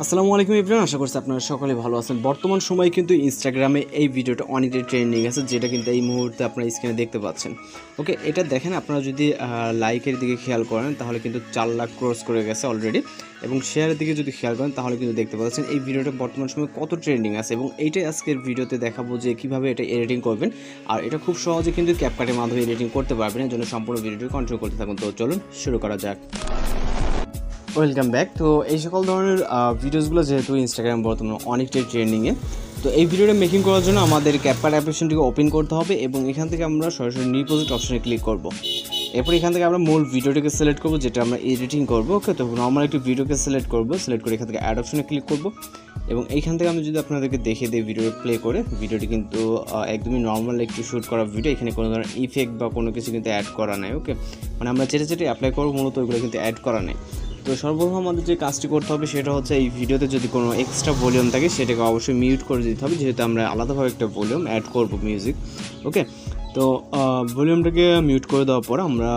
আসসালামু আলাইকুম এভরিওয়ান, আশা করছি আপনারা সকলে ভালো আছেন। বর্তমান সময়ে কিন্তু ইনস্টাগ্রামে এই ভিডিওটা অনেকটাই ট্রেন্ডিং আছে, যেটা কিন্তু এই মুহূর্তে আপনারা স্ক্রিনে দেখতে পাচ্ছেন। ওকে, এটা দেখেন, আপনারা যদি লাইকের দিকে খেয়াল করেন তাহলে কিন্তু 4 লাখ ক্রস করে গেছে অলরেডি, এবং শেয়ারের দিকে যদি খেয়াল করেন তাহলে কিন্তু দেখতে পাচ্ছেন এই ভিডিওটা বর্তমান সময়ে কত ট্রেন্ডিং আছে। এবং এইটাই আজকের ভিডিওতে দেখাবো যে কীভাবে এটা এডিটিং করবেন, আর এটা খুব সহজে কিন্তু ক্যাপকাটের মাধ্যমে এডিটিং করতে পারবেন। এর জন্য সম্পূর্ণ ভিডিওটি কন্টিনিউ করতে থাকুন। তো চলুন শুরু করা যাক। Welcome back. তো এই সকল ধরনের ভিডিওসগুলো যেহেতু ইনস্টাগ্রাম বর্তমানে অনেকটাই ট্রেন্ডিংয়ে, তো এই ভিডিওটা মেকিং করার জন্য আমাদের ক্যাপকাট অ্যাপ্লিকেশনটিকে ওপেন করতে হবে, এবং এখান থেকে আমরা সরাসরি নিউ প্রজেক্ট অপশনে ক্লিক করব। এরপর এখান থেকে আমরা মূল ভিডিওটিকে সিলেক্ট করব, যেটা আমরা এডিটিং করব। ওকে, তো নর্মাল একটি ভিডিওকে সিলেক্ট করব, সিলেক্ট করে এখান থেকে অ্যাড অপশনে ক্লিক করব, এবং এইখান থেকে আমি যদি আপনাদেরকে দেখিয়ে দিই ভিডিও প্লে করে, ভিডিওটি কিন্তু একদমই নর্মাল একটু শ্যুট করা ভিডিও। এখানে কোনো ধরনের ইফেক্ট বা কোনো কিছু কিন্তু অ্যাড করা নাই। ওকে, মানে আমরা যেটা অ্যাপ্লাই করবো মূলত ওইগুলো কিন্তু অ্যাড করা নেই। তো সর্বপ্রথম আমাদের যে কাজটি করতে হবে সেটা হচ্ছে এই ভিডিওতে যদি কোনো এক্সট্রা ভলিউম থাকে সেটাকে অবশ্যই মিউট করে দিতে হবে, যেহেতু আমরা আলাদাভাবে একটা ভলিউম অ্যাড করব মিউজিক। ওকে, তো ভলিউমটাকে মিউট করে দেওয়ার পর আমরা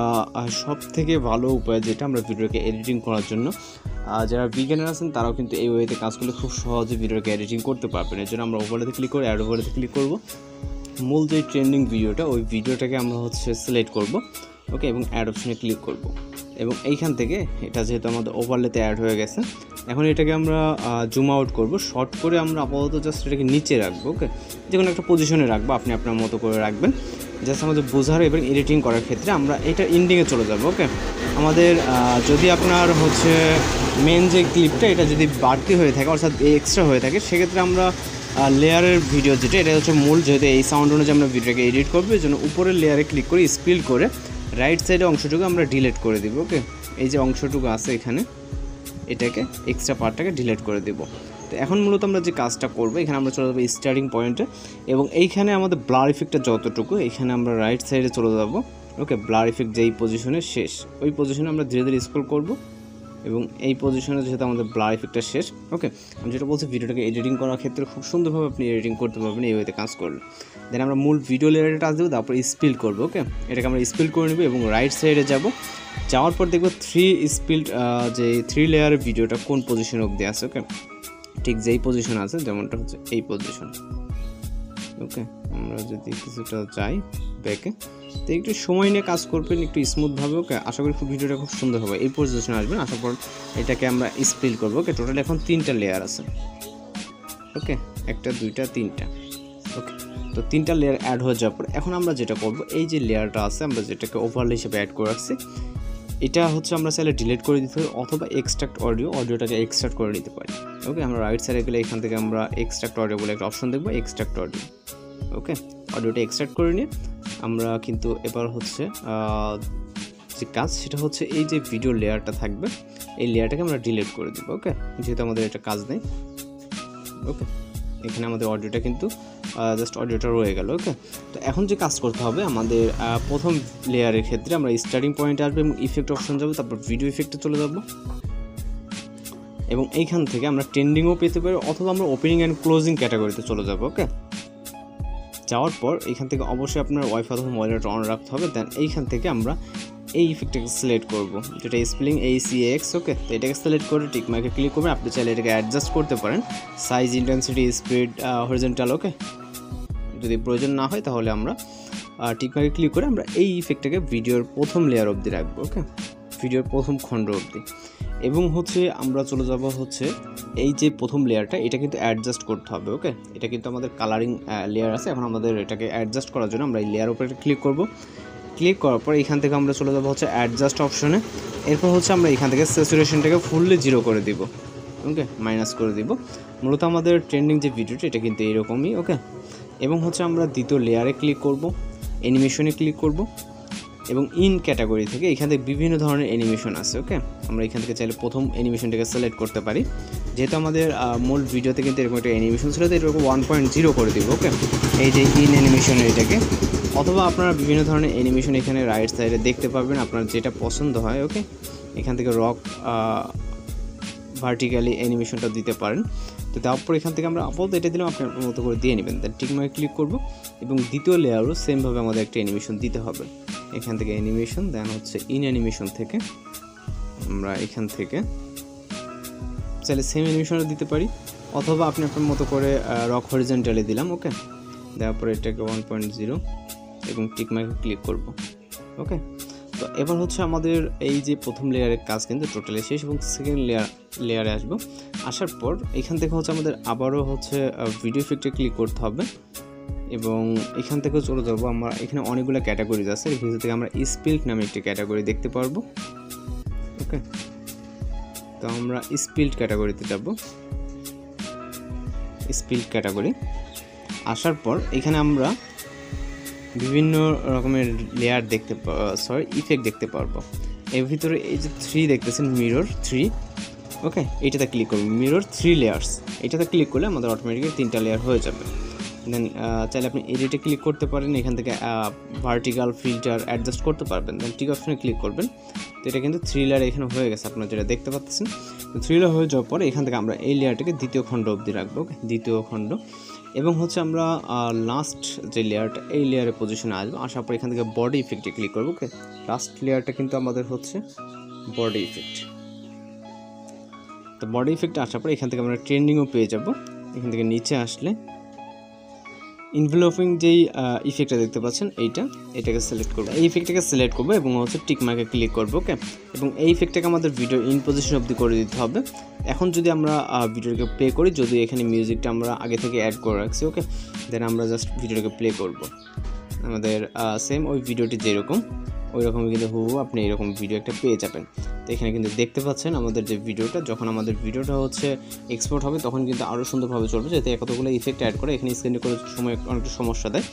সব থেকে ভালো উপায় যেটা আমরা ভিডিওকে এডিটিং করার জন্য, যারা বিগিনার আছেন তারাও কিন্তু এই ওয়েতে কাজ করলে খুব সহজে ভিডিওকে এডিটিং করতে পারবেন। এর জন্য আমরা ওভারলেতে ক্লিক করে অ্যাড ওভারলেতে ক্লিক করব। মূল যে ট্রেন্ডিং ভিডিওটা ওই ভিডিওটাকে আমরা সিলেক্ট করব। ওকে, এবং অ্যাড অপশনে ক্লিক করব, এবং এইখান থেকে এটা যেহেতু আমাদের ওভারলেতে অ্যাড হয়ে গেছে, এখন এটাকে আমরা জুম আউট করব। শর্ট করে আমরা আপাতত জাস্ট এটাকে নিচে রাখবো। ওকে, যে কোনো একটা পজিশনে রাখবো, আপনি আপনার মতো করে রাখবেন, জাস্ট আমাদের বোঝার এবং এডিটিং করার ক্ষেত্রে আমরা এটা ইন্ডিংয়ে চলে যাব। ওকে, আমাদের যদি আপনার মেন যে ক্লিপটা এটা যদি বাড়তি হয়ে থাকে অর্থাৎ এক্সট্রা হয়ে থাকে, সেক্ষেত্রে আমরা লেয়ারের ভিডিও যেটা এটা মূল, যেহেতু এই সাউন্ড অনুযায়ী আমরা ভিডিওটাকে এডিট করবো, এই জন্য উপরের লেয়ারে ক্লিক করে স্পিল করে রাইট সাইডে অংশটুকু আমরা ডিলিট করে দিব। ওকে, এই যে অংশটুকু আছে এখানে, এটাকে এক্সট্রা পার্টটাকে ডিলিট করে দেব। তো এখন মূলত আমরা যে কাজটা করবো, এখানে আমরা চলে যাবো স্টার্টিং পয়েন্টে, এবং এইখানে আমাদের ব্লার ইফেক্টটা যতটুকু, এখানে আমরা রাইট সাইডে চলে যাবো। ওকে, ব্লার ইফেক্ট যেই পজিশনে শেষ ওই পজিশনে আমরা ধীরে ধীরে স্ক্রল করবো, এবং এই পজিশনে যেহেতু আমাদের ব্লার ইফেক্টটা শেষ। ওকে, আমি যেটা বলছি, ভিডিওটাকে এডিটিং করার ক্ষেত্রে খুব সুন্দরভাবে আপনি এডিটিং করতে পারবেন এই ওয়েতে কাজ করলে। দেন আমরা মূল ভিডিও লেয়ারে টাচ দেবো, তারপর স্পিল করবো। ওকে, এটাকে আমরা স্পিল করে নেব, এবং রাইট সাইডে যাওয়ার পর দেখবো যে 3 লেয়ারের ভিডিওটা কোন পজিশন অবধি আছে। ওকে, ঠিক যেই পজিশন আছে, যেমনটা হচ্ছে এই পজিশন। ওকে, আমরা যদি কিছুটা যাই ব্যাকে, তো একটু সময় নিয়ে কাজ করবেন, একটু স্মুথভাবে। ওকে, আশা করি ভিডিওটা খুব সুন্দর হবে। এই পজিশনে আসবেন, আসার পর এটাকে আমরা স্পিল করবো। ওকে, টোটাল এখন 3টা লেয়ার আছে। ওকে, 1 2 3টা। ওকে, তো 3টা লেয়ার অ্যাড হয়ে যাওয়ার পর এখন আমরা যেটা করবো, এই যে লেয়ারটা আছে আমরা যেটাকে ওভারলে হিসেবে অ্যাড করে রাখছি, এটা আমরা চাইলে ডিলিট করে দিতে পারি, অথবা এক্সট্রাক্ট অডিওটাকে এক্সট্রাক্ট করে নিতে পারি। ওকে, আমরা রাইট সাইডে গেলে এখান থেকে আমরা এক্সট্রাক্ট অডিও বলে একটা অপশন দেখবো, এক্সট্রাক্ট অডিও। ওকে, অডিওটা এক্সট্রাক্ট করে নিয়ে আমরা কিন্তু এবার যে কাজ সেটা এই যে ভিডিও লেয়ারটা থাকবে, এই লেয়ারটাকে আমরা ডিলিট করে দেবো। ওকে, যেহেতু আমাদের এটা কাজ নেই। ওকে, এখানে আমাদের অডিওটা কিন্তু জাস্ট অডিওটা রয়ে গেল। ওকে, তো এখন যে কাজ করতে হবে আমাদের, প্রথম লেয়ারের ক্ষেত্রে আমরা স্টার্টিং পয়েন্টে আসবো এবং ইফেক্ট অপশন যাবো, তারপর ভিডিও ইফেক্টে চলে যাব, এবং এইখান থেকে আমরা ট্রেন্ডিংও পেতে পারি, অথবা আমরা ওপেনিং অ্যান্ড ক্লোজিং ক্যাটাগরিতে চলে যাব। ওকে, যাওয়ার পর এইখান থেকে অবশ্যই আপনার ওয়াইফাই অথবা মনিটর অন রাখতে হবে। দেন এইখান থেকে আমরা এই ইফেক্টটাকে সিলেক্ট করব, যেটা স্পেলিং ACX। ওকে, তো এটাকে সিলেক্ট করে টিক মার্কে ক্লিক করবেন। আপনি চাইলে এটাকে অ্যাডজাস্ট করতে পারেন, সাইজ, ইন্টেন্সিটি, স্পিড, হরিজন্টাল। ওকে, যদি প্রয়োজন না হয় তাহলে আমরা টিক মার্কে ক্লিক করে আমরা এই ইফেক্টটাকে ভিডিওর প্রথম লেয়ার অবধি রাখবো। ওকে, ভিডিওর প্রথম খণ্ড অবধি, এবং আমরা চলে যাব এই যে প্রথম লেয়ারটা, এটা কিন্তু অ্যাডজাস্ট করতে হবে। ওকে, এটা কিন্তু আমাদের কালারিং লেয়ার আছে, এখন আমাদের এটাকে অ্যাডজাস্ট করার জন্য আমরা এই লেয়ার উপরে ক্লিক করব। ক্লিক করার পর এখান থেকে আমরা চলে যাব অ্যাডজাস্ট অপশনে। এরপর আমরা এখান থেকে স্যাচুরেশনটাকে ফুললি 0 করে দিব। ওকে, মাইনাস করে দিব। মূলত আমাদের ট্রেন্ডিং যে ভিডিওটা এটা কিন্তু এরকমই। ওকে, এবং আমরা দ্বিতীয় লেয়ারে ক্লিক করব, অ্যানিমেশনে ক্লিক করব, এবং ইন ক্যাটাগরি থেকে এখান থেকে বিভিন্ন ধরনের অ্যানিমেশন আছে। ওকে, আমরা এখান থেকে চাইলে প্রথম অ্যানিমেশনটাকে সিলেক্ট করতে পারি, যেহেতু আমাদের মূল ভিডিওতে কিন্তু এরকম একটা অ্যানিমেশন ছিল, তো এরকম 1.0 করে দিব। ওকে, এই যে ইন অ্যানিমেশন এটাকে, অথবা আপনারা বিভিন্ন ধরনের অ্যানিমেশন এখানে রাইট সাইডে দেখতে পাবেন, আপনার যেটা পছন্দ হয়। ওকে, এখান থেকে রক ভার্টিক্যালি অ্যানিমেশনটা দিতে পারেন। তো তারপর এখান থেকে আমরা আপাতত এটা দিলাম, আপনার মতো করে দিয়ে নেবেন। দেন টিক মার্কে ক্লিক করব, এবং দ্বিতীয় লেয়ারও সেমভাবে আমাদের একটা অ্যানিমেশন দিতে হবে। এখান থেকে অ্যানিমেশন, দেন ইন অ্যানিমেশন থেকে আমরা এখান থেকে চাইলে সেম অ্যানিমেশনও দিতে পারি, অথবা আপনি আপনার মতো করে রক হরিজন্টালি দিলাম। ওকে, দেওয়ার পরে এটাকে 1.0 এবং টিক মার্কে ক্লিক করব। ওকে, তো এবার হচ্ছে আমাদের এই যে প্রথম লেয়ারের কাজ কিন্তু টোটালি শেষ, এবং সেকেন্ড লেয়ারে আসবো। আসার পর এখান থেকে হচ্ছে আমাদের আবারও হচ্ছে ভিডিও ইফেক্টে ক্লিক করতে হবে, এবং এখান থেকেও চলে যাবো। আমরা এখানে অনেকগুলো ক্যাটাগরিজ আছে, এর ভিতর থেকে আমরা স্পিল্ট নামে একটি ক্যাটাগরি দেখতে পারবো। ওকে, তো আমরা স্পিল্ট ক্যাটাগরিতে যাব। স্পিল্ট ক্যাটাগরি আসার পর এখানে আমরা বিভিন্ন রকমের লেয়ার ইফেক্ট দেখতে পারবো। এর ভিতরে এই যে 3 দেখতেছেন, মিরর 3। ওকে, এইটাতে ক্লিক করবো, মিরর 3 লেয়ার্স। এটাতে ক্লিক করলে আমাদের অটোমেটিক্যালি 3টা লেয়ার হয়ে যাবে। দেন চাইলে আপনি এডিটে ক্লিক করতে পারেন, এখান থেকে ভার্টিক্যাল ফিল্টার অ্যাডজাস্ট করতে পারবেন। দেন টিক অপশনে ক্লিক করবেন। তো এটা কিন্তু 3 লেয়ার এখানে হয়ে গেছে, আপনারা যেটা দেখতে পাচ্ছেন। তো 3 লেয়ার হয়ে যাওয়ার পরে এখান থেকে আমরা এই লেয়ারটাকে দ্বিতীয় খণ্ড অবধি রাখবো। ওকে, দ্বিতীয় খণ্ড, এবং হচ্ছে আমরা লাস্ট যে লেয়ারটা, এই লেয়ারে পজিশনে আসবো। আসার পর এখান থেকে বডি ইফেক্টে ক্লিক করবো। ওকে, লাস্ট লেয়ারটা কিন্তু আমাদের হচ্ছে বডি ইফেক্ট। তো বডি ইফেক্টে আসার পর এখান থেকে আমরা ট্রেন্ডিংও পেয়ে যাব। এখান থেকে নিচে আসলে ইনভেলপিং যেই ইফেক্টটা দেখতে পাচ্ছেন, এটাকে সিলেক্ট করবো। এই ইফেক্টটাকে সিলেক্ট করবো এবং হচ্ছে টিক মার্কে ক্লিক করবো। ওকে, এবং এই ইফেক্টটাকে আমাদের ভিডিও ইন পজিশন অবধি করে দিতে হবে। এখন যদি আমরা ভিডিওটাকে প্লে করি, যদি এখানে মিউজিকটা আমরা আগে থেকে অ্যাড করে রাখছি, ওকে, দেন আমরা জাস্ট ভিডিওটাকে প্লে করব। আমাদের সেম ওই ভিডিওটি যেরকম, ওই রকমই কিন্তু আপনি এরকম ভিডিও একটা পেয়ে যাবেন। তো এখানে কিন্তু দেখতে পাচ্ছেন আমাদের যে ভিডিওটা, যখন আমাদের ভিডিওটা হচ্ছে এক্সপোর্ট হবে তখন কিন্তু আরও সুন্দরভাবে চলবে, যাতে কতগুলো ইফেক্ট অ্যাড করে এখানে স্ক্রিনে করে সময় অনেকটা সমস্যা দেয়।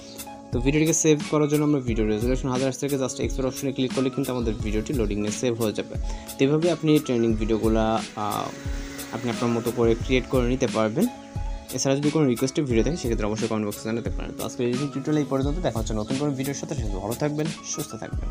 তো ভিডিওটিকে সেভ করার জন্য আমরা ভিডিও রেজুলেশন 1000 থেকে জাস্ট এক্সপোর্ট অপশনে ক্লিক করলে কিন্তু আমাদের ভিডিওটি লোডিং নিয়ে সেভ হয়ে যাবে। তো এভাবে আপনি ট্রেনিং ভিডিওগুলো আপনি আপনার মতো করে ক্রিয়েট করে নিতে পারবেন। এছাড়া যদি কোনো রিকোয়েস্টের ভিডিও থাকে সেক্ষেত্রে অবশ্যই কমেন্ট বক্সে জানাতে পারেন। তো আজকে এই টিউটোরিয়াল এই পর্যন্ত, দেখা হচ্ছে নতুন কোনো ভিডিওর সাথে। ভালো থাকবেন, সুস্থ থাকবেন।